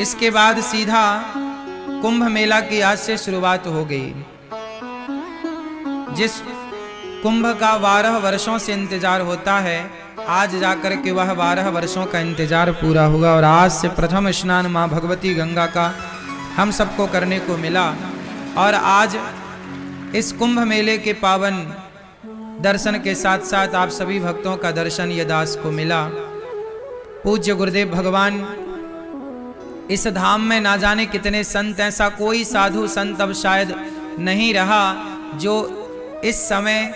इसके बाद सीधा कुंभ मेला की आज से शुरुआत हो गई। जिस कुंभ का 12 वर्षों से इंतजार होता है, आज जाकर के वह 12 वर्षों का इंतजार पूरा हुआ और आज से प्रथम स्नान मां भगवती गंगा का हम सबको करने को मिला। और आज इस कुंभ मेले के पावन दर्शन के साथ साथ आप सभी भक्तों का दर्शन ये दास को मिला। पूज्य गुरुदेव भगवान इस धाम में ना जाने कितने संत, ऐसा कोई साधु संत अब शायद नहीं रहा जो इस समय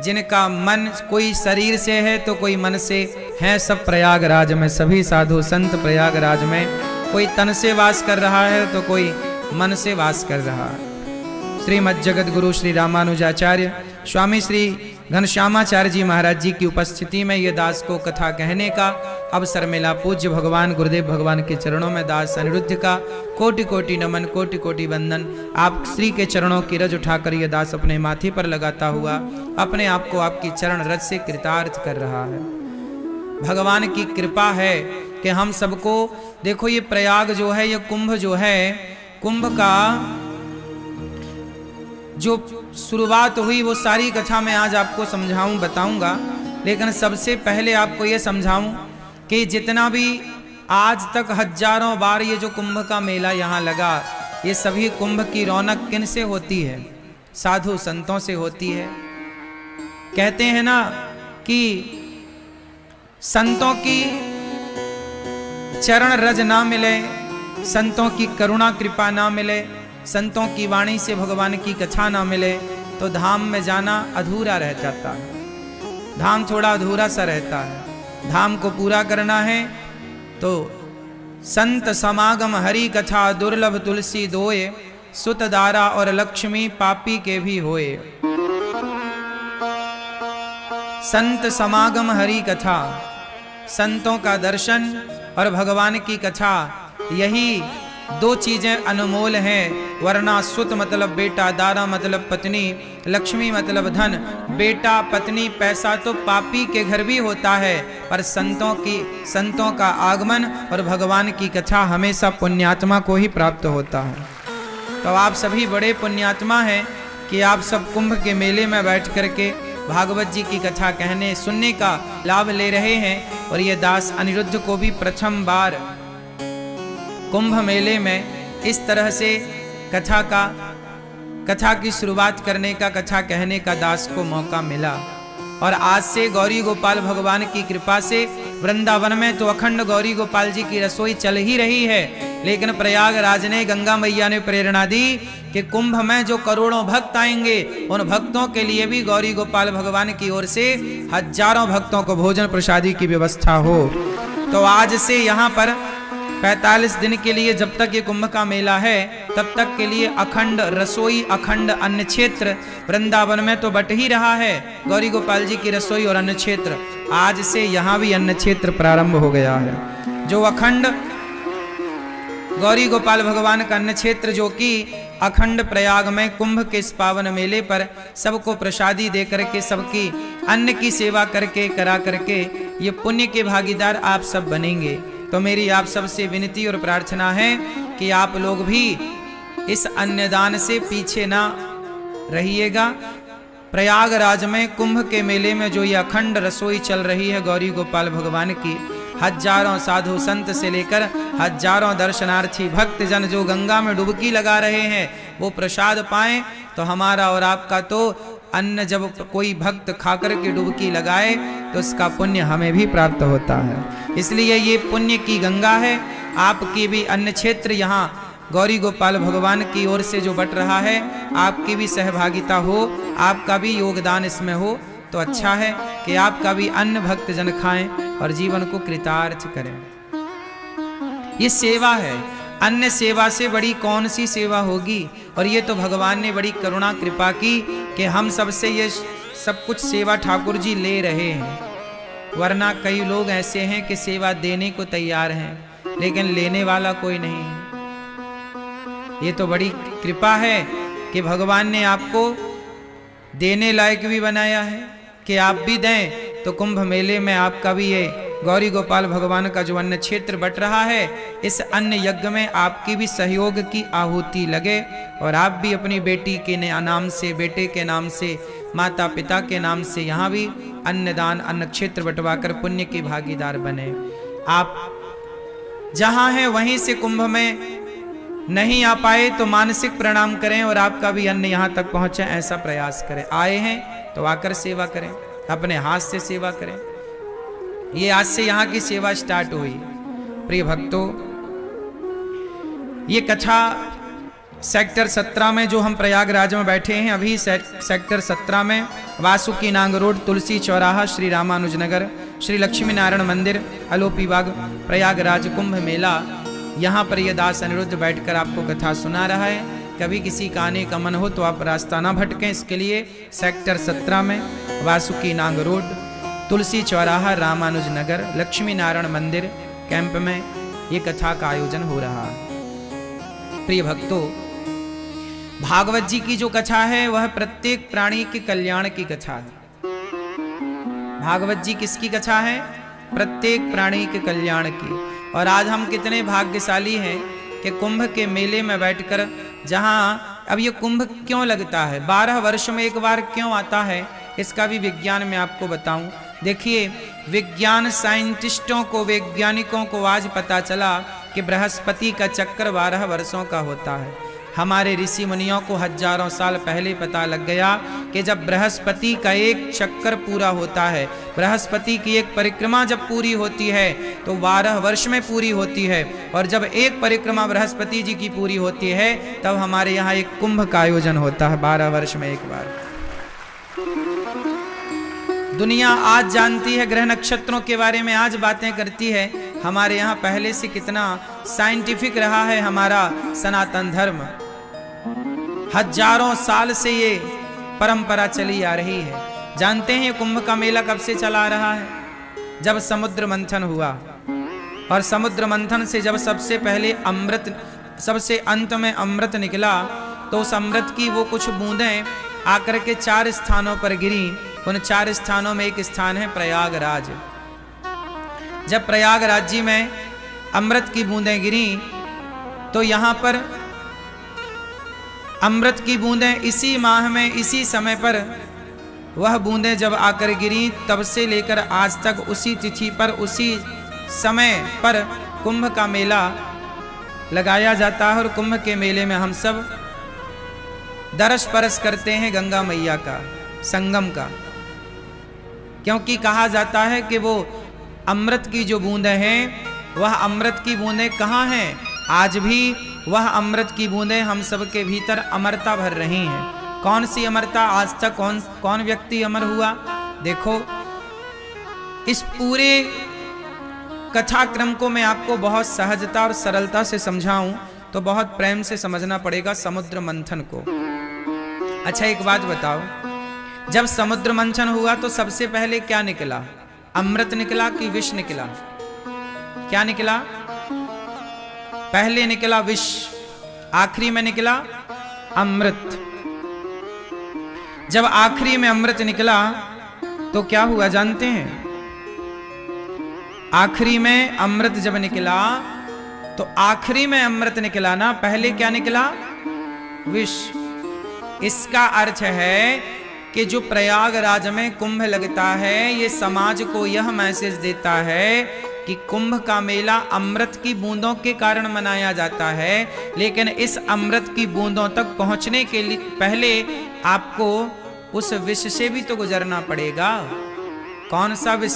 जिनका मन कोई शरीर से है तो कोई मन से है। सब प्रयागराज में सभी साधु संत प्रयागराज में, कोई तन से वास कर रहा है तो कोई मन से वास कर रहा है। श्रीमद् जगत गुरु श्री रामानुजाचार्य स्वामी श्री घनश्यामाचार्य जी महाराज जी की उपस्थिति में ये दास को कथा कहने का अवसर मिला। पूज्य भगवान गुरुदेव भगवान के चरणों में दास अनिरुद्ध का कोटि कोटि नमन, कोटि कोटि वंदन। आप श्री के चरणों की रज उठाकर ये दास अपने माथे पर लगाता हुआ अपने आप को आपकी चरण रज से कृतार्थ कर रहा है। भगवान की कृपा है कि हम सबको, देखो ये प्रयाग जो है, ये कुंभ जो है, कुंभ का जो शुरुआत हुई वो सारी कथा मैं आज आपको समझाऊं, बताऊंगा। लेकिन सबसे पहले आपको ये समझाऊं कि जितना भी आज तक हजारों बार ये जो कुंभ का मेला यहाँ लगा, ये सभी कुंभ की रौनक किन से होती है? साधु संतों से होती है। कहते हैं ना कि संतों की चरण रज ना मिले, संतों की करुणा कृपा ना मिले, संतों की वाणी से भगवान की कथा ना मिले तो धाम में जाना अधूरा रह जाता है। धाम थोड़ा अधूरा सा रहता है। धाम को पूरा करना है तो संत समागम हरि कथा दुर्लभ तुलसी दोए, सुत दारा और लक्ष्मी पापी के भी होए। संत समागम हरि कथा, संतों का दर्शन और भगवान की कथा, यही दो चीजें अनमोल हैं। वरना सुत मतलब बेटा, दारा मतलब पत्नी, लक्ष्मी मतलब धन। बेटा पत्नी पैसा तो पापी के घर भी होता है, पर संतों का आगमन और भगवान की कथा हमेशा पुण्यात्मा को ही प्राप्त होता है। तो आप सभी बड़े पुण्यात्मा हैं कि आप सब कुंभ के मेले में बैठ करके भागवत जी की कथा कहने सुनने का लाभ ले रहे हैं। और ये दास अनिरुद्ध को भी प्रथम बार कुंभ मेले में इस तरह से कथा की शुरुआत करने का, कथा कहने का दास को मौका मिला। और आज से गौरी गोपाल भगवान की कृपा से वृंदावन में तो अखंड गौरी गोपाल जी की रसोई चल ही रही है। लेकिन प्रयागराज ने, गंगा मैया ने प्रेरणा दी कि कुंभ में जो करोड़ों भक्त आएंगे, उन भक्तों के लिए भी गौरी गोपाल भगवान की ओर से हजारों भक्तों को भोजन प्रसादी की व्यवस्था हो। तो आज से यहाँ पर 45 दिन के लिए, जब तक ये कुंभ का मेला है तब तक के लिए अखंड रसोई, अखंड अन्न क्षेत्र वृंदावन में तो बट ही रहा है। गौरी गोपाल जी की रसोई और अन्न क्षेत्र, आज से यहाँ भी अन्न क्षेत्र प्रारंभ हो गया है। जो अखंड गौरी गोपाल भगवान का अन्न क्षेत्र, जो कि अखंड प्रयाग में कुंभ के इस पावन मेले पर सबको प्रसादी दे करके, सबकी अन्न की सेवा करके, करा करके ये पुण्य के भागीदार आप सब बनेंगे। तो मेरी आप सबसे विनती और प्रार्थना है कि आप लोग भी इस अन्नदान से पीछे ना रहिएगा। प्रयागराज में कुंभ के मेले में जो ये अखंड रसोई चल रही है गौरी गोपाल भगवान की, हजारों साधु संत से लेकर हजारों दर्शनार्थी भक्तजन जो गंगा में डुबकी लगा रहे हैं, वो प्रसाद पाएं तो हमारा और आपका तो अन्न जब कोई भक्त खाकर के डुबकी लगाए तो उसका पुण्य हमें भी प्राप्त होता है। इसलिए ये पुण्य की गंगा है। आपकी भी अन्न क्षेत्र यहाँ गौरी गोपाल भगवान की ओर से जो बट रहा है, आपकी भी सहभागिता हो, आपका भी योगदान इसमें हो तो अच्छा है कि आपका भी अन्न भक्त जन खाएं और जीवन को कृतार्थ करें। ये सेवा है। अन्य सेवा से बड़ी कौन सी सेवा होगी? और ये तो भगवान ने बड़ी करुणा कृपा की कि हम सबसे ये सब कुछ सेवा ठाकुर जी ले रहे हैं। वरना कई लोग ऐसे हैं कि सेवा देने को तैयार हैं लेकिन लेने वाला कोई नहीं है। ये तो बड़ी कृपा है कि भगवान ने आपको देने लायक भी बनाया है कि आप भी दें तो कुंभ मेले में आपका भी ये गौरी गोपाल भगवान का जो अन्न क्षेत्र बट रहा है, इस अन्न यज्ञ में आपकी भी सहयोग की आहुति लगे और आप भी अपनी बेटी के नाम से, बेटे के नाम से, माता पिता के नाम से यहाँ भी अन्नदान, अन्न क्षेत्र बंटवाकर पुण्य की भागीदार बने। आप जहाँ हैं वहीं से कुंभ में नहीं आ पाए तो मानसिक प्रणाम करें और आपका भी अन्न यहाँ तक पहुँचे, ऐसा प्रयास करें। आए हैं तो आकर सेवा करें, अपने हाथ से सेवा करें। ये आज से यहाँ की सेवा स्टार्ट हुई। प्रिय भक्तों, ये कथा सेक्टर 17 में जो हम प्रयागराज में बैठे हैं, अभी सेक्टर 17 में वासुकी नाग रोड, तुलसी चौराहा, श्री रामानुज नगर, श्री लक्ष्मी नारायण मंदिर, अलोपी बाग, प्रयागराज कुंभ मेला, यहाँ पर यह दास अनिरुद्ध बैठकर आपको कथा सुना रहा है। कभी किसी का आने का मन हो तो आप रास्ता ना भटकें, इसके लिए सेक्टर 17 में वासुकी नाग रोड, तुलसी चौराहा, रामानुज नगर, लक्ष्मी नारायण मंदिर कैंप में ये कथा का आयोजन हो रहा है। प्रिय भक्तों, भागवत जी की जो कथा है वह प्रत्येक प्राणी के कल्याण की कथा है। भागवत जी किसकी कथा है? प्रत्येक प्राणी के कल्याण की। और आज हम कितने भाग्यशाली हैं कि कुंभ के मेले में बैठकर, जहां अब ये कुंभ क्यों लगता है, 12 वर्ष में एक बार क्यों आता है, इसका भी विज्ञान में आपको बताऊं। देखिए, विज्ञान साइंटिस्टों को, वैज्ञानिकों को आज पता चला कि बृहस्पति का चक्कर 12 वर्षों का होता है। हमारे ऋषि मुनियों को हजारों साल पहले पता लग गया कि जब बृहस्पति का एक चक्कर पूरा होता है, बृहस्पति की एक परिक्रमा जब पूरी होती है तो 12 वर्ष में पूरी होती है। और जब एक परिक्रमा बृहस्पति जी की पूरी होती है तब हमारे यहाँ एक कुंभ का आयोजन होता है 12 वर्ष में एक बार। दुनिया आज जानती है, ग्रह नक्षत्रों के बारे में आज बातें करती है। हमारे यहाँ पहले से कितना साइंटिफिक रहा है हमारा सनातन धर्म। हजारों साल से ये परंपरा चली आ रही है। जानते हैं ये कुंभ का मेला कब से चला आ रहा है? जब समुद्र मंथन हुआ, और समुद्र मंथन से जब सबसे पहले अमृत, सबसे अंत में अमृत निकला, तो उस अमृत की वो कुछ बूंदें आकर के 4 स्थानों पर गिरी। उन 4 स्थानों में एक स्थान है प्रयागराज। जब प्रयागराज जी में अमृत की बूंदें गिरी तो यहाँ पर अमृत की बूंदें इसी माह में, इसी समय पर वह बूंदें जब आकर गिरी, तब से लेकर आज तक उसी तिथि पर, उसी समय पर कुंभ का मेला लगाया जाता है। और कुंभ के मेले में हम सब दरस परस करते हैं गंगा मैया का, संगम का, क्योंकि कहा जाता है कि वो अमृत की जो बूंदें हैं, वह अमृत की बूंदें कहाँ हैं? आज भी वह अमृत की बूंदें हम सबके भीतर अमरता भर रही हैं। कौन सी अमरता? आज तक कौन व्यक्ति अमर हुआ? देखो, इस पूरे कथाक्रम को मैं आपको बहुत सहजता और सरलता से समझाऊं तो बहुत प्रेम से समझना पड़ेगा समुद्र मंथन को। अच्छा, एक बात बताओ, जब समुद्र मंथन हुआ तो सबसे पहले क्या निकला? अमृत निकला कि विष निकला? क्या निकला? पहले निकला विष, आखिरी में निकला अमृत। जब आखिरी में अमृत निकला तो क्या हुआ जानते हैं? आखिरी में अमृत जब निकला तो आखिरी में अमृत निकला ना, पहले क्या निकला? विष। इसका अर्थ है कि जो प्रयागराज में कुंभ लगता है, ये समाज को यह मैसेज देता है कि कुंभ का मेला अमृत की बूंदों के कारण मनाया जाता है, लेकिन इस अमृत की बूंदों तक पहुंचने के लिए पहले आपको उस विष से भी तो गुजरना पड़ेगा। कौन सा विष?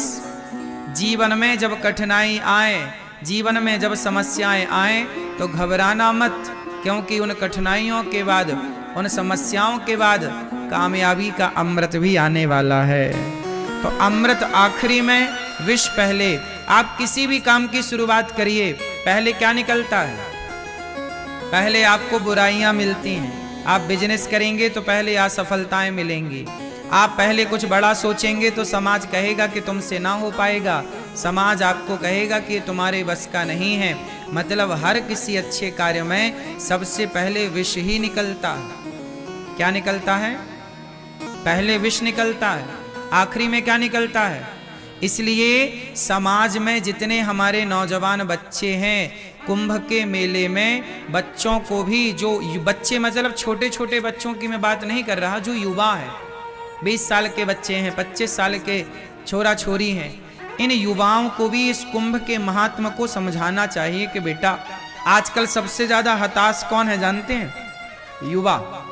जीवन में जब कठिनाई आए, जीवन में जब समस्याएं आए तो घबराना मत, क्योंकि उन कठिनाइयों के बाद, उन समस्याओं के बाद कामयाबी का अमृत भी आने वाला है। तो अमृत आखिरी में, विष पहले। आप किसी भी काम की शुरुआत करिए, पहले क्या निकलता है? पहले आपको बुराइयां मिलती हैं। आप बिजनेस करेंगे तो पहले असफलताएं मिलेंगी। आप पहले कुछ बड़ा सोचेंगे तो समाज कहेगा कि तुमसे ना हो पाएगा, समाज आपको कहेगा कि तुम्हारे बस का नहीं है। मतलब हर किसी अच्छे कार्य में सबसे पहले विष ही निकलता है। क्या निकलता है? पहले विष निकलता है, आखिरी में क्या निकलता है? इसलिए समाज में जितने हमारे नौजवान बच्चे हैं, कुंभ के मेले में बच्चों को भी, जो बच्चे मतलब छोटे छोटे बच्चों की मैं बात नहीं कर रहा, जो युवा है, 20 साल के बच्चे हैं, 25 साल के छोरा छोरी हैं, इन युवाओं को भी इस कुंभ के महात्म को समझाना चाहिए कि बेटा, आजकल सबसे ज्यादा हताश कौन है जानते हैं? युवा,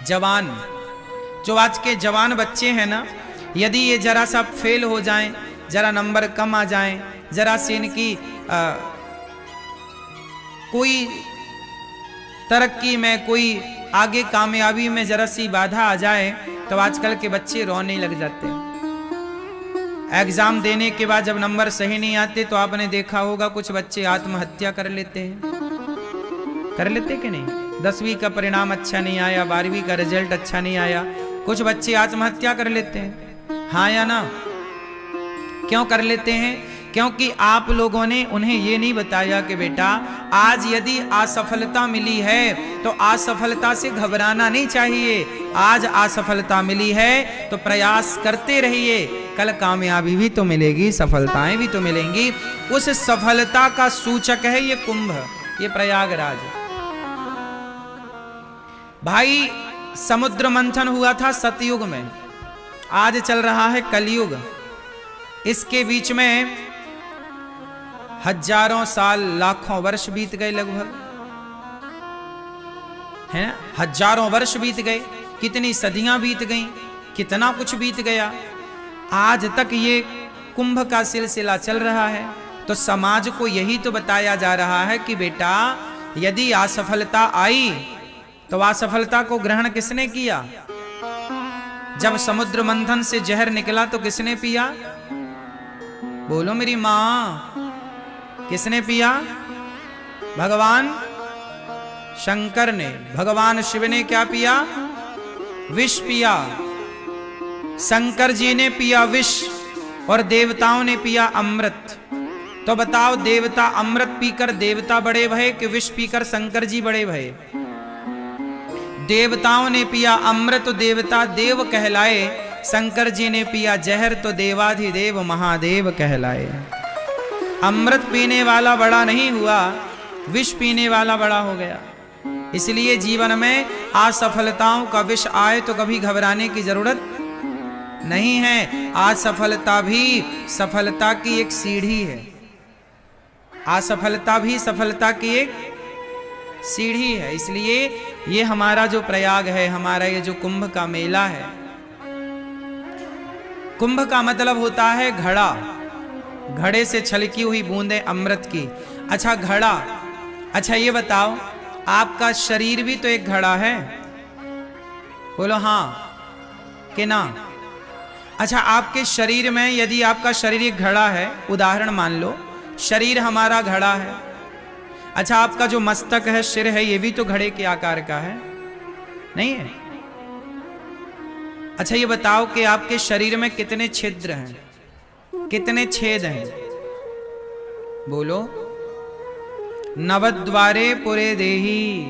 जवान। जो आज के जवान बच्चे हैं ना, यदि ये जरा सा फेल हो जाएं, जरा नंबर कम आ जाएं, जरा से इनकी कोई तरक्की में, कोई आगे कामयाबी में जरा सी बाधा आ जाए, तो आजकल के बच्चे रोने लग जाते हैं। एग्जाम देने के बाद जब नंबर सही नहीं आते तो आपने देखा होगा कुछ बच्चे आत्महत्या कर लेते हैं। कर लेते कि नहीं? 10वीं का परिणाम अच्छा नहीं आया, 12वीं का रिजल्ट अच्छा नहीं आया, कुछ बच्चे आत्महत्या कर लेते हैं। हाँ या ना? क्यों कर लेते हैं? क्योंकि आप लोगों ने उन्हें ये नहीं बताया कि बेटा, आज यदि असफलता मिली है तो असफलता से घबराना नहीं चाहिए। आज असफलता मिली है तो प्रयास करते रहिए, कल कामयाबी भी तो मिलेगी, सफलताएं भी तो मिलेंगी। उस सफलता का सूचक है ये कुंभ, ये प्रयागराज। भाई, समुद्र मंथन हुआ था सतयुग में, आज चल रहा है कलयुग। इसके बीच में हजारों साल, लाखों वर्ष बीत गए लगभग, है ना? हजारों वर्ष बीत गए, कितनी सदियां बीत गईं, कितना कुछ बीत गया, आज तक ये कुंभ का सिलसिला चल रहा है। तो समाज को यही तो बताया जा रहा है कि बेटा, यदि असफलता आई तो असफलता को ग्रहण किसने किया? जब समुद्र मंथन से जहर निकला तो किसने पिया? बोलो मेरी मां, किसने पिया? भगवान शंकर ने। भगवान शिव ने क्या पिया? विष पिया। शंकर जी ने पिया विष और देवताओं ने पिया अमृत। तो बताओ, देवता अमृत पीकर देवता बड़े भये कि विष पीकर शंकर जी बड़े भये? देवताओं ने पिया अमृत तो देवता देव कहलाए, शंकर जी ने पिया जहर तो देवाधिदेव महादेव कहलाए। अमृत पीने वाला बड़ा नहीं हुआ, विष पीने वाला बड़ा हो गया। इसलिए जीवन में असफलताओं का विष आए तो कभी घबराने की जरूरत नहीं है। असफलता भी सफलता की एक सीढ़ी है। असफलता भी सफलता की एक सीढ़ी है। इसलिए ये हमारा जो प्रयाग है, हमारा ये जो कुंभ का मेला है, कुंभ का मतलब होता है घड़ा, घड़े से छलकी हुई बूंदे अमृत की। अच्छा, घड़ा, अच्छा ये बताओ, आपका शरीर भी तो एक घड़ा है? बोलो हाँ कि ना? अच्छा, आपके शरीर में, यदि आपका शरीर एक घड़ा है, उदाहरण मान लो शरीर हमारा घड़ा है, अच्छा आपका जो मस्तक है, सिर है, ये भी तो घड़े के आकार का है, नहीं है? अच्छा ये बताओ कि आपके शरीर में कितने छिद्र हैं, कितने छेद हैं? बोलो। नवद्वारे पुरे देही।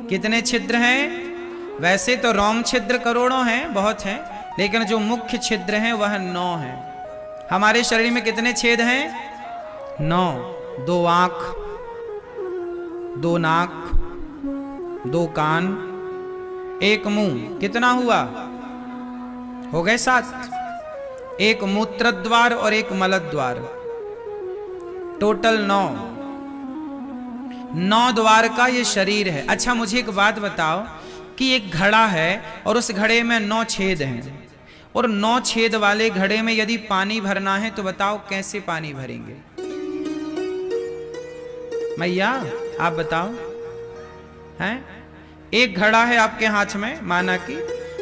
कितने छिद्र हैं? वैसे तो रोम छिद्र करोड़ों हैं, बहुत हैं, लेकिन जो मुख्य छिद्र हैं वह 9 हैं। हमारे शरीर में कितने छेद हैं? 9। 2 आंख, 2 नाक, 2 कान, 1 मुंह, कितना हुआ? हो गए 7। 1 मूत्र द्वार और 1 मल द्वार, टोटल 9 द्वार का ये शरीर है। अच्छा मुझे एक बात बताओ कि एक घड़ा है और उस घड़े में 9 छेद हैं, और 9 छेद वाले घड़े में यदि पानी भरना है तो बताओ कैसे पानी भरेंगे? मैया आप बताओ। हैं? एक घड़ा है आपके हाथ में, माना कि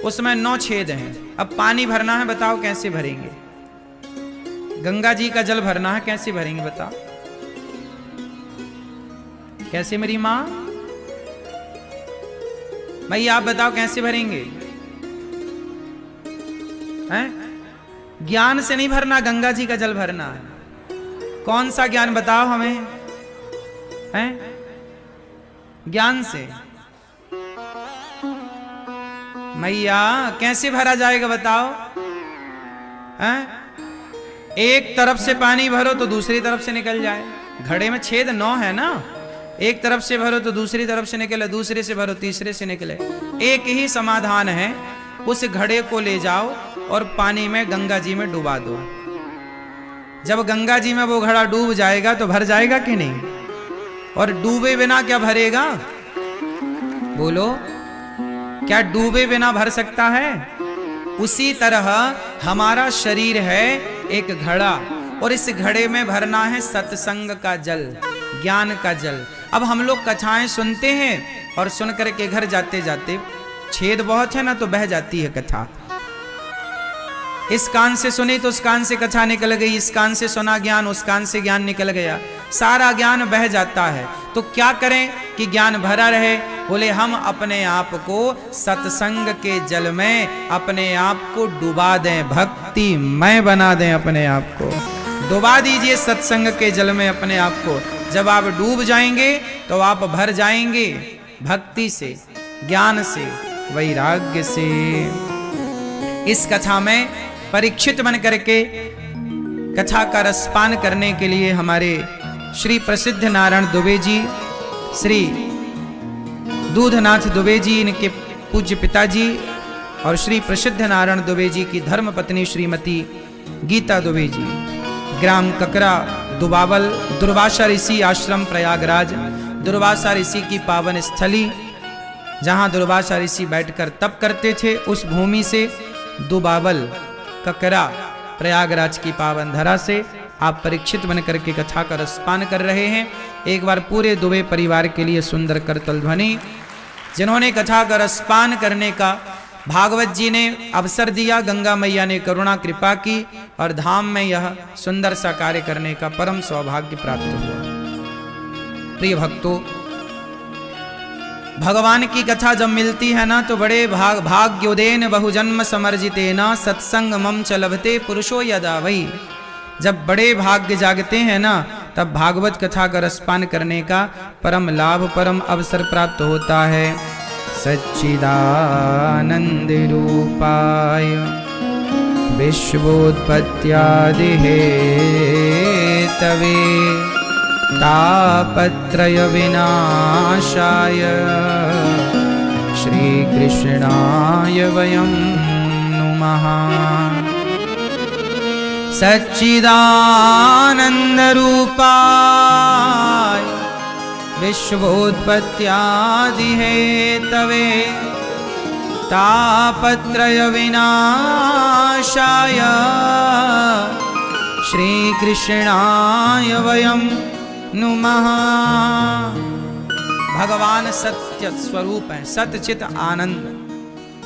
उसमें 9 छेद हैं, अब पानी भरना है, बताओ कैसे भरेंगे? गंगा जी का जल भरना है, कैसे भरेंगे बताओ? कैसे मेरी मां? भैया आप बताओ कैसे भरेंगे? हैं? ज्ञान से नहीं भरना, गंगा जी का जल भरना है। कौन सा ज्ञान बताओ हमें? हैं? ज्ञान से। मैया कैसे भरा जाएगा बताओ? हैं? एक तरफ से पानी भरो तो दूसरी तरफ से निकल जाए। घड़े में छेद 9 है ना, एक तरफ से भरो तो दूसरी तरफ से निकले, दूसरे से भरो तीसरे से निकले। एक ही समाधान है, उस घड़े को ले जाओ और पानी में गंगा जी में डुबा दो। जब गंगा जी में वो घड़ा डूब जाएगा तो भर जाएगा कि नहीं? और डूबे बिना क्या भरेगा? बोलो, क्या डूबे बिना भर सकता है? उसी तरह हमारा शरीर है एक घड़ा, और इस घड़े में भरना है सत्संग का जल, ज्ञान का जल। अब हम लोग कथाएं सुनते हैं और सुन करके घर जाते जाते छेद बहुत है ना, तो बह जाती है कथा। इस कान से सुनी तो उस कान से कथा निकल गई, इस कान से सुना ज्ञान, उस कान से ज्ञान निकल गया, सारा ज्ञान बह जाता है। तो क्या करें कि ज्ञान भरा रहे? बोले हम अपने आप को सत्संग के जल में अपने आप को डुबा दें, भक्ति मय बना दें। अपने आप को डुबा दीजिए सत्संग के जल में अपने आप को। जब आप डूब जाएंगे तो आप भर जाएंगे भक्ति से, ज्ञान से, वैराग्य से। इस कथा में परीक्षित बन करके कथा का रसपान करने के लिए हमारे श्री प्रसिद्ध नारायण दुबे जी, श्री दूधनाथ दुबे जी, इनके पूज्य पिताजी, और श्री प्रसिद्ध नारायण दुबे जी की धर्म पत्नी श्रीमती गीता दुबे जी, ग्राम ककरा दुबावल, दुर्वासा ऋषि आश्रम प्रयागराज, दुर्वासा ऋषि की पावन स्थली, जहाँ दुर्वासा ऋषि बैठकर तप करते थे, उस भूमि से दुबावल ककरा प्रयागराज की पावन धरा से आप परीक्षित बन करके कथा का रसपान कर रहे हैं। एक बार पूरे दुबे परिवार के लिए सुंदर करतल ध्वनि। जिन्होंने कथा का रसपान करने का भागवत जी ने अवसर दिया, गंगा मैया ने करुणा कृपा की और धाम में यह सुंदर सा कार्य करने का परम सौभाग्य प्राप्त हुआ। प्रिय भक्तों, भगवान की कथा जब मिलती है ना तो बड़े भाग्योदेन बहुजन्म समर्जितेन सत्संग मम च लभते पुरुषो यदा वही। जब बड़े भाग्य जागते हैं ना, तब भागवत कथा का रसपान करने का परम लाभ, परम अवसर प्राप्त होता है। सच्चिदानंद रूपाय विश्वोत्पत्त्यादि हेतवे तापत्रय विनाशाय श्रीकृष्णाय वयं नुमः। सच्चिदानंद रूपाय विश्वोत्पत्त्यादि हेतवे तापत्रय विनाशाय श्रीकृष्णाय वयं नुमः। भगवान सत्य स्वरूप है, सतचित आनंद।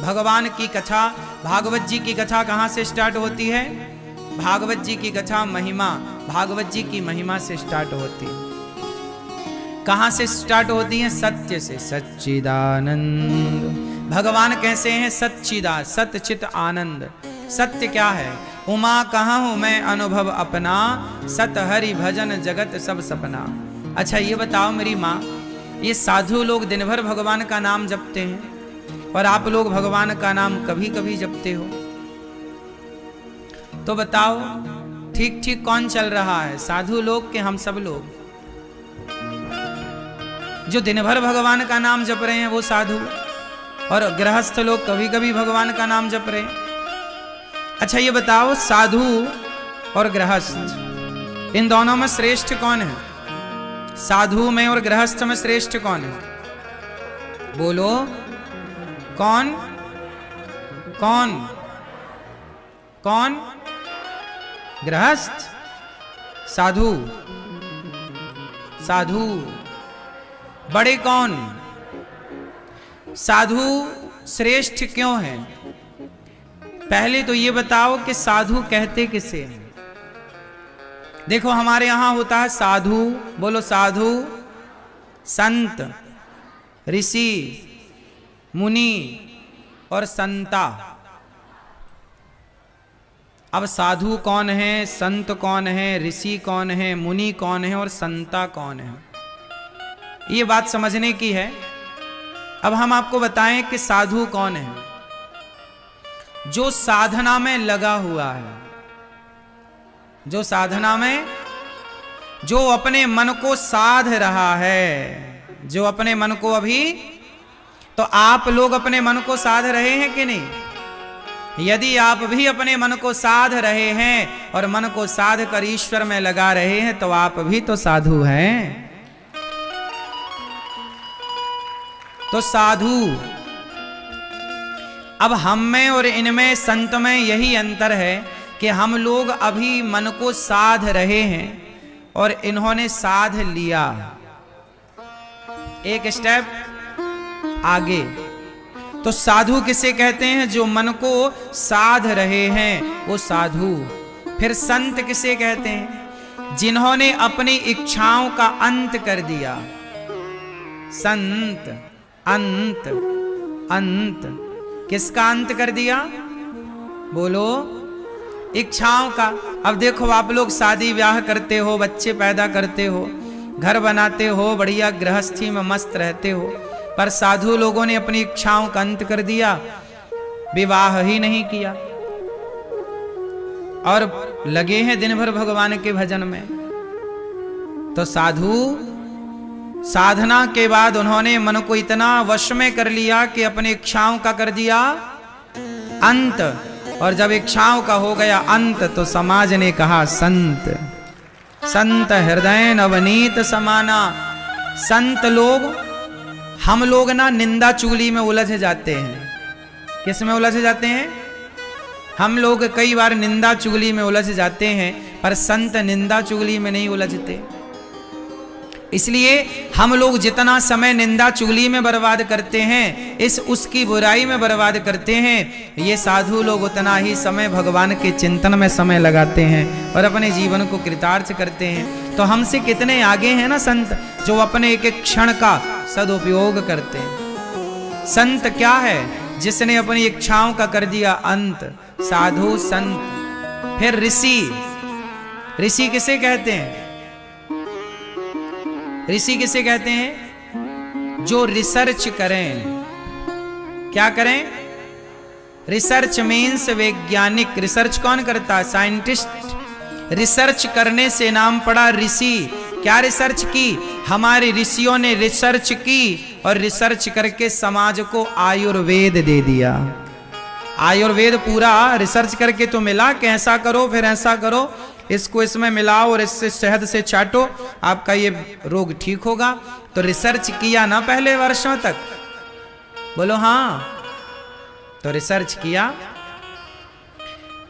भगवान की कथा, भागवत जी की कथा कहाँ से स्टार्ट होती है? भागवत जी की कथा महिमा, भागवत जी की महिमा से स्टार्ट होती है। कहाँ से स्टार्ट होती है? सत्य से। सच्चिदानंद, भगवान कैसे हैं? सच्चिदा, सतचित आनंद। सत्य क्या है? उमा कहाँ हूँ मैं अनुभव अपना, सत हरि भजन जगत सब सपना। अच्छा ये बताओ मेरी माँ, ये साधु लोग दिन भर भगवान का नाम जपते हैं और आप लोग भगवान का नाम कभी कभी जपते हो, तो बताओ ठीक ठीक कौन चल रहा है, साधु लोग के हम सब लोग? जो दिन भर भगवान का नाम जप रहे हैं वो साधु, और गृहस्थ लोग कभी कभी भगवान का नाम जप रहे हैं। अच्छा ये बताओ, साधु और गृहस्थ इन दोनों में श्रेष्ठ कौन है? साधु में और गृहस्थ में श्रेष्ठ कौन है? बोलो, कौन कौन कौन? गृहस्थ? साधु? साधु बड़े कौन? साधु श्रेष्ठ क्यों है? पहले तो ये बताओ कि साधु कहते किसे हैं? देखो हमारे यहां होता है साधु, बोलो साधु, संत, ऋषि, मुनि और संता। अब साधु कौन है, संत कौन है, ऋषि कौन है, मुनि कौन है और संता कौन है, ये बात समझने की है। अब हम आपको बताएं कि साधु कौन है? जो साधना में लगा हुआ है, जो साधना में, जो अपने मन को साध रहा है, जो अपने मन को अभी, तो आप लोग अपने मन को साध रहे हैं कि नहीं? यदि आप भी अपने मन को साध रहे हैं और मन को साध कर ईश्वर में लगा रहे हैं तो आप भी तो साधु हैं। तो साधु, अब हम में और इनमें, संत में यही अंतर है कि हम लोग अभी मन को साध रहे हैं और इन्होंने साध लिया, एक स्टेप आगे। तो साधु किसे कहते हैं? जो मन को साध रहे हैं वो साधु। फिर संत किसे कहते हैं? जिन्होंने अपनी इच्छाओं का अंत कर दिया। संत, अंत, अंत किसका अंत कर दिया? बोलो, इच्छाओं का। अब देखो, आप लोग शादी ब्याह करते हो, बच्चे पैदा करते हो, घर बनाते हो, बढ़िया गृहस्थी में मस्त रहते हो, पर साधु लोगों ने अपनी इच्छाओं का अंत कर दिया, विवाह ही नहीं किया और लगे हैं दिन भर भगवान के भजन में। तो साधु, साधना के बाद उन्होंने मन को इतना वश में कर लिया कि अपनी इच्छाओं का कर दिया अंत, और जब इच्छाओं का हो गया अंत तो समाज ने कहा संत। संत हृदय नवनीत समाना। संत लोग, हम लोग ना निंदा चुगली में उलझ जाते हैं। किस में उलझ जाते हैं? हम लोग कई बार निंदा चुगली में उलझ जाते हैं, पर संत निंदा चुगली में नहीं उलझते। इसलिए हम लोग जितना समय निंदा चुगली में बर्बाद करते हैं, इस उसकी बुराई में बर्बाद करते हैं, ये साधु लोग उतना ही समय भगवान के चिंतन में समय लगाते हैं और अपने जीवन को कृतार्थ करते हैं। तो हमसे कितने आगे हैं ना संत, जो अपने एक एक क्षण का सदुपयोग करते हैं। संत क्या है? जिसने अपनी इच्छाओं का कर दिया अंत, साधु संत। फिर ऋषि, ऋषि किसे कहते हैं? ऋषि किसे कहते हैं? जो रिसर्च करें। क्या करें? रिसर्च मीन्स वैज्ञानिक। रिसर्च कौन करता है? साइंटिस्ट। रिसर्च करने से नाम पड़ा ऋषि। क्या रिसर्च की? हमारे ऋषियों ने रिसर्च की और रिसर्च करके समाज को आयुर्वेद दे दिया। आयुर्वेद पूरा रिसर्च करके तो मिला कि ऐसा करो, फिर ऐसा करो, इसको इसमें मिलाओ और इससे शहद से चाटो, आपका ये रोग ठीक होगा। तो रिसर्च किया ना पहले वर्षों तक? बोलो हाँ। तो रिसर्च किया।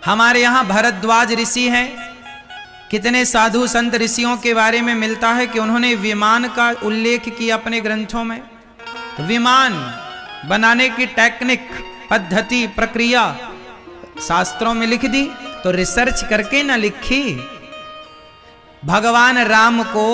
हमारे यहां भरद्वाज ऋषि हैं। कितने साधु संत ऋषियों के बारे में मिलता है कि उन्होंने विमान का उल्लेख किया अपने ग्रंथों में। विमान बनाने की टेक्निक, पद्धति, प्रक्रिया शास्त्रों में लिख दी। तो रिसर्च करके ना लिखी। भगवान राम को